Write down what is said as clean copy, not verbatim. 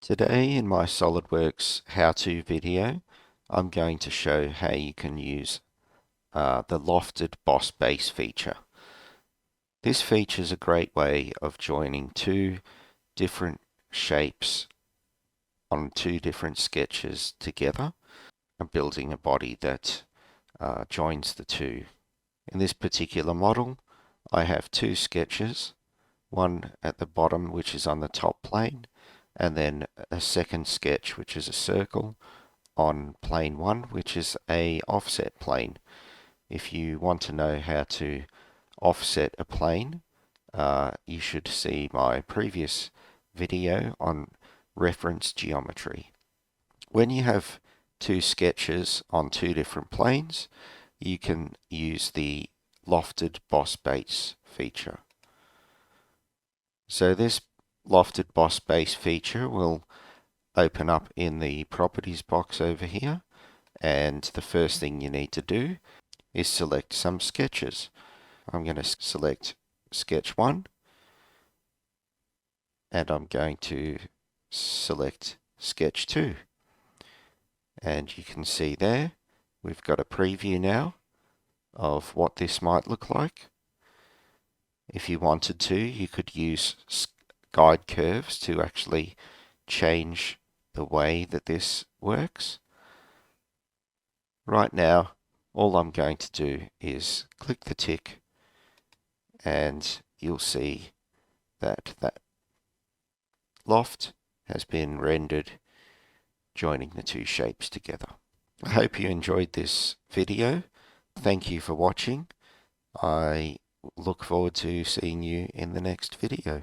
Today in my SolidWorks how-to video, I'm going to show how you can use the Lofted Boss Base feature. This feature is a great way of joining two different shapes on two different sketches together and building a body that joins the two. In this particular model, I have two sketches, one at the bottom which is on the top plane, and then a second sketch which is a circle on plane 1, which is a offset plane. If you want to know how to offset a plane, you should see my previous video on reference geometry. When you have two sketches on two different planes, you can use the Lofted Boss Base feature. So this Lofted Boss Base feature will open up in the properties box over here, and the first thing you need to do is select some sketches. I'm going to select sketch 1, and I'm going to select sketch 2, and you can see there we've got a preview now of what this might look like. If you wanted to, you could use guide curves to actually change the way that this works. Right now, all I'm going to do is click the tick, and you'll see that that loft has been rendered joining the two shapes together. I hope you enjoyed this video. Thank you for watching. I look forward to seeing you in the next video.